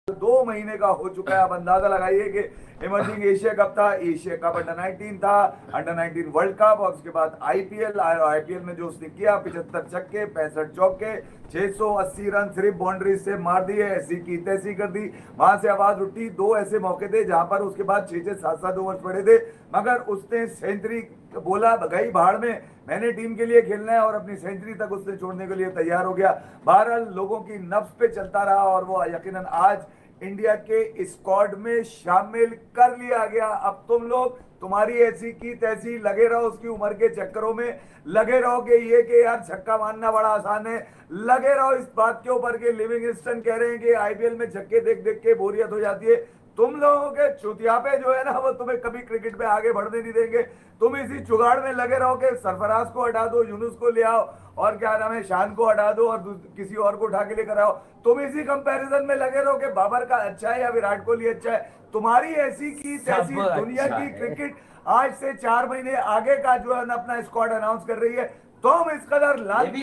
2 महीने का हो चुका है। अब अंदाजा लगाइए कि इमर्जिंग एशिया कप था, एशिया कप अंडर 19 था, अंडर 19 वर्ल्ड कप, और उसके बाद आईपीएल। आईपीएल में जो उसने किया 75 छक्के 65 चौके 680 रन सिर्फ बाउंड्री से मार दिए, ऐसी की तैसी कर दी। वहां से आवाज उठी। दो ऐसे मौके थे जहां पर उसके बाद 6-6 7-7 ओवर पड़े थे, मगर उसने सेंचुरी बोला गई भाड़ में, मैंने टीम के लिए खेलना है, और अपनी सेंचुरी तक उसने छोड़ने के लिए तैयार हो गया। बहरहाल लोगों की नब्ज पे चलता रहा और वो यकीनन आज इंडिया के स्क्वाड में शामिल कर लिया गया। अब तुम लोग तुम्हारी ऐसी की तैसी लगे रहो, उसकी उम्र के चक्करों में लगे रहो कि ये कि यार छक्का मारना बड़ा आसान है, लगे रहो इस बात के ऊपर कि लिविंगस्टन कह रहे हैं कि आईपीएल में छक्के देख देख के बोरियत हो जाती है। तुम लोगों के चुतियापे जो है ना, वो तुम्हें कभी क्रिकेट में आगे बढ़ने नहीं देंगे। तुम इसी जुगाड़ में लगे रहो कि सरफराज को हटा दो, यूनुस को ले आओ, और क्या नाम है, शान को हटा दो और किसी और को उठा के लेकर आओ। तुम इसी कंपैरिजन में लगे रहो कि बाबर का अच्छा है या विराट कोहली अच्छा है। तुम्हारी ऐसी की तैसी दुनिया की क्रिकेट आज से 4 महीने आगे का जो है ना अपना स्क्वाड अनाउंस कर रही है। तुम इस कदर लानती,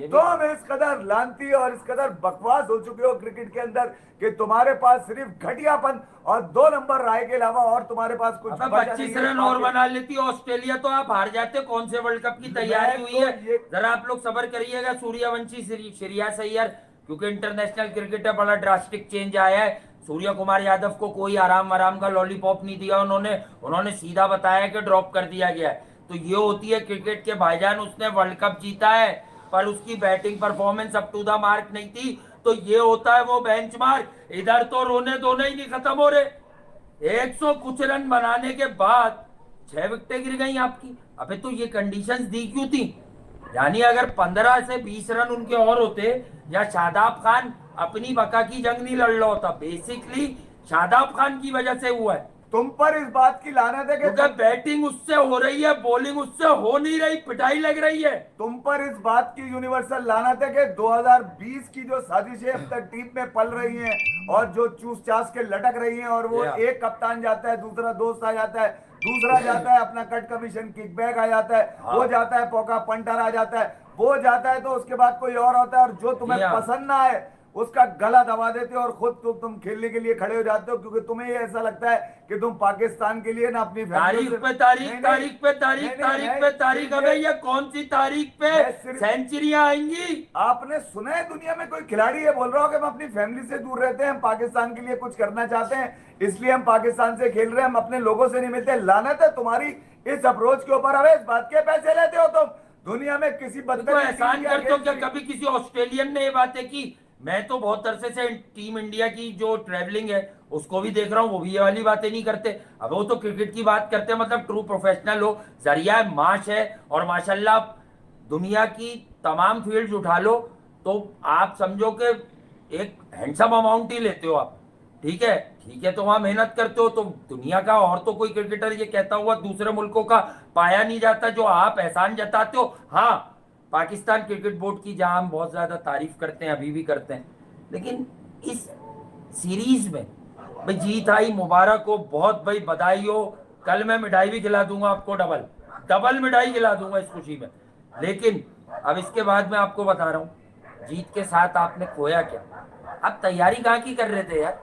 तुम इस कदर लानती और इस कदर बकवास हो चुके हो क्रिकेट के अंदर कि तुम्हारे पास सिर्फ घटियापन और 2 नंबर राय के अलावा और तुम्हारे पास कुछ 25 रन और बना लेती ऑस्ट्रेलिया तो आप हार जाते। कौन से वर्ल्ड कप की तैयारी हुई है, जरा आप लोग सबर करिएगा। सूर्यवंशी श्रेयस अय्यर, क्योंकि इंटरनेशनल क्रिकेट में बड़ा ड्रास्टिक चेंज आया है। सूर्य कुमार यादव को कोई आराम आराम का लॉलीपॉप नहीं दिया उन्होंने सीधा बताया कि ड्रॉप कर दिया गया है। तो ये होती है क्रिकेट के भाईजान। उसने वर्ल्ड कप जीता है पर उसकी batting performance up to the mark नहीं थी। तो ये होता है वो बेंचमार्क। इधर तो रोने धोने ही नहीं खत्म हो रहे। 100 कुछ रन बनाने के बाद 6 विकेटें गिर गई आपकी। अबे तो ये कंडीशंस दी क्यों थी? यानी अगर 15 से 20 रन उनके और होते, या शादाब खान अपनी बका की जंग नहीं लड़ रहा होता। बेसिकली शादाब खान की वजह से हुआ है। तुम पर इस बात की लानत है कि क्योंकि बैटिंग उससे हो रही है, बॉलिंग उससे हो नहीं रही, पिटाई लग रही है। तुम पर इस बात की यूनिवर्सल लानत है कि 2020 की जो साजिशें अब तक टीम में पल रही हैं और जो चूस चास के लटक रही हैं, और वो एक कप्तान जाता है, दूसरा दोस्त आ जाता है, दूसरा जाता है अपना कट कमीशन किकबैक आ जाता है, वो जाता है पौका पंटर आ जाता है, वो जाता है तो उसके बाद कोई और होता है, और जो तुम्हें पसंद ना आए उसका गला दबा देते हो और खुद तुम खेलने के लिए खड़े हो जाते हो, क्योंकि तुम्हें ये ऐसा लगता है कि तुम पाकिस्तान के लिए ना अपनी तारीख पे तारीख, तारीख पे तारीख, तारीख पे तारीख। अबे ये कौन सी तारीख पे सेंचुरियां आएंगी? आपने सुना है दुनिया में कोई खिलाड़ी ये बोल रहा हो कि हम अपनी फैमिली से दूर रहते हैं, हम पाकिस्तान के लिए कुछ करना चाहते हैं, इसलिए हम पाकिस्तान से खेल रहे हैं, हम अपने लोगों से नहीं मिलते? लानत है तुम्हारी इस अप्रोच के ऊपर। अब इस बात के पैसे लेते हो तुम दुनिया में किसी बंदे को एहसान करते हो क्या? कभी किसी ऑस्ट्रेलियन ने ये बातें की? मैं तो बहुत अरसे से टीम इंडिया की जो ट्रेवलिंग है उसको भी देख रहा हूँ, वो भी ये वाली बातें नहीं करते। अब वो तो क्रिकेट की बात करते हैं, मतलब ट्रू प्रोफेशनल हो, जरिया माश है। और माशाल्लाह दुनिया की तमाम फील्ड्स उठा लो तो आप समझो कि एक हैंडसम अमाउंट ही लेते हो आप। ठीक है, ठीक है, तो वहां मेहनत करते हो। तो दुनिया का और तो कोई क्रिकेटर ये कहता हुआ दूसरे मुल्कों का पाया नहीं जाता जो आप एहसान जताते हो। हाँ, पाकिस्तान क्रिकेट बोर्ड की जहां हम बहुत ज्यादा तारीफ करते हैं, अभी भी करते हैं, लेकिन इस सीरीज में भाई जीत आई, मुबारक हो, बहुत भाई बधाई हो। कल मैं मिठाई भी खिला दूंगा आपको, डबल डबल मिठाई खिला दूंगा इस खुशी में। लेकिन अब इसके बाद मैं आपको बता रहा हूँ जीत के साथ आपने खोया क्या। आप तैयारी कहाँ की कर रहे थे यार?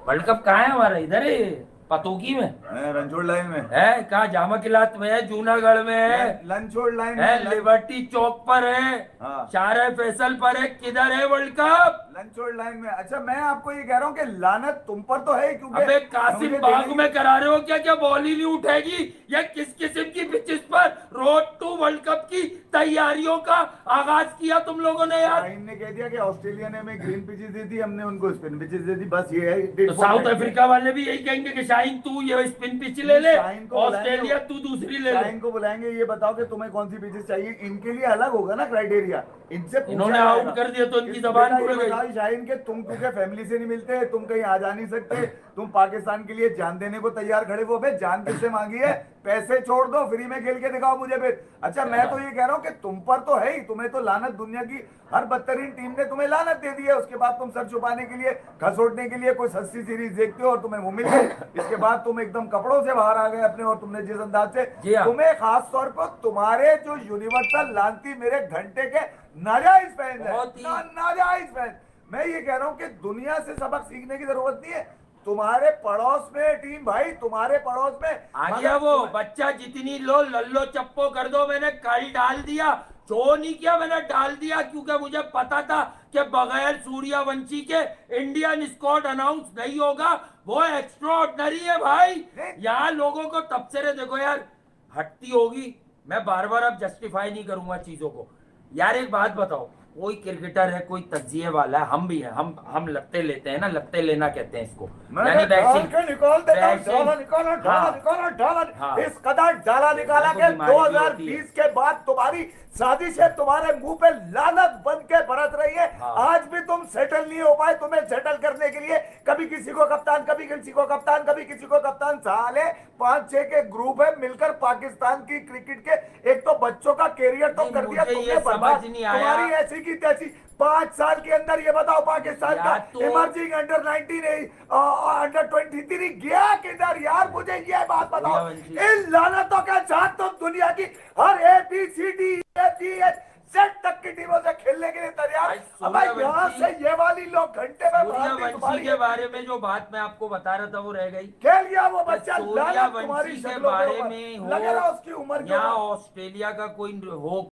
वर्ल्ड कप कहाँ है हमारा? इधर है पतोकी में है, रणछोड़ लाइन में है। कहाँ? जामा किलात में है, जूनागढ़ में है, लंचोड़ लाइन है, में, लिबर्टी चौक पर है, हाँ। शाह फैसल पर है। किधर है वर्ल्ड कप? लंचोड़ लाइन में। अच्छा, मैं आपको ये कह रहा हूँ कि लानत तुम पर तो है, क्योंकि अबे कासिम बाग में करा रहे हो क्या? क्या बॉल ही नहीं उठेगी? या किस किस्म की पिचेस पर रोड टू वर्ल्ड कप की तैयारियों का आगाज किया तुम लोगों ने यार? शाहीन ने कह दिया कि ऑस्ट्रेलिया ने हमें ग्रीन पिचेस दी थी, हमने उनको स्पिन पिचेस दे दी, बस ये है। तो साउथ अफ्रीका वाले भी यही कहेंगे कि शाहीन तू ये स्पिन पिच ले ले, ऑस्ट्रेलिया तू दूसरी ले ले। शाहीन को बुलाएंगे, ये बताओ कि तुम्हें कौन सी पिचेस चाहिए। इनके लिए अलग होगा ना क्राइटेरिया, इनसे इन्होंने आउट कर दिया तो इनकी जबान खुल गई। शाहीन के तुम क्योंकि फैमिली से नहीं मिलते, तुम कहीं आ जा नहीं सकते, तुम पाकिस्तान के लिए जान देने को तैयार खड़े हो। भाई जान किससे मांगी है? पैसे छोड़ दो, फ्री में खेल के दिखाओ मुझे फिर। अच्छा, मैं तो ये कह रहा हूँ कि तुम पर तो है ही, तुम्हें तो लानत दुनिया की हर बदतरीन टीम ने तुम्हें लानत दे दी है। उसके बाद तुम सर छुपाने के लिए, खसोटने के लिए कोई सस्ती सीरीज देखते हो और तुम्हें वो मिल गई। इसके बाद तुम एकदम कपड़ों से बाहर आ गए अपने, और तुमने जिस अंदाज से, तुम्हें खास तौर पर तुम्हारे जो यूनिवर्सल लानती मेरे घंटे के नाजायज फैन है, नाजायज फैन, मैं ये कह रहा हूं कि दुनिया से सबक सीखने की जरूरत नहीं है, तुम्हारे पड़ोस में टीम भाई, तुम्हारे पड़ोस में आ गया वो बच्चा, जितनी लो लल्लो चप्पो कर दो, मैंने कल डाल दिया, शो नहीं किया, मैंने डाल दिया क्योंकि मुझे पता था कि बगैर सूर्यवंशी के इंडियन स्क्वाड अनाउंस नहीं होगा। वो एक्स्ट्रा ऑर्डिनरी है भाई। यहाँ लोगों को तबसरे देखो यार, हटती होगी, मैं बार बार अब जस्टिफाई नहीं करूंगा चीजों को। यार एक बात बताओ, कोई क्रिकेटर है, कोई तज्जिए वाला है, हम भी हैं, हम लगते लेते हैं ना, लगते लेना कहते हैं इसको, मैंने डाल के निकाल देता हूं, वैक्सीन- डाला निकाला, डाला हाँ। निकाला, डाला हाँ। इस कदर डाला निकाला देखो के बीमारी भी होती 2020 के बाद तुम्हारी साजिशें तुम्हारे मुंह पे लानत बन के बरस रही है। हाँ। आज भी तुम सेटल नहीं हो पाए, तुम्हें सेटल करने के लिए कभी किसी को कप्तान, कभी किसी को कप्तान, कभी किसी को कप्तान। साले 5-6 के ग्रुप है, मिलकर पाकिस्तान की क्रिकेट के एक तो बच्चों का कैरियर तो नहीं, कर दिया मुझे तुमने ये बर्बाद। समझ नहीं आया। तुम्हारी ऐसी की तैसी 5 साल के अंदर ये बताओ पाकिस्तान का या तो- इमर्जिंग अंडर 19 अंडर 23 गया किधर यार? मुझे ये बात बताओ, सूर्यवंशी। इन लानतों के साथ तुम दुनिया की हर ABCD सेट तक की टीमों से खेलने के लिए तैयार। भाई, अब यहाँ से ये वाली लोग घंटे में बाहर भी सूर्यवंशी तुम्हारी के बारे में जो बात मैं आपको बता रहा था वो रह गई। खेल गया वो बच्चा, लानत तुम्हारी सूर्यवंशी के शक्लों के बारे ऊपर। में लग हो रहा उसकी उम्र के या ऊपर। ऑस्ट्रेलिया का कोई हो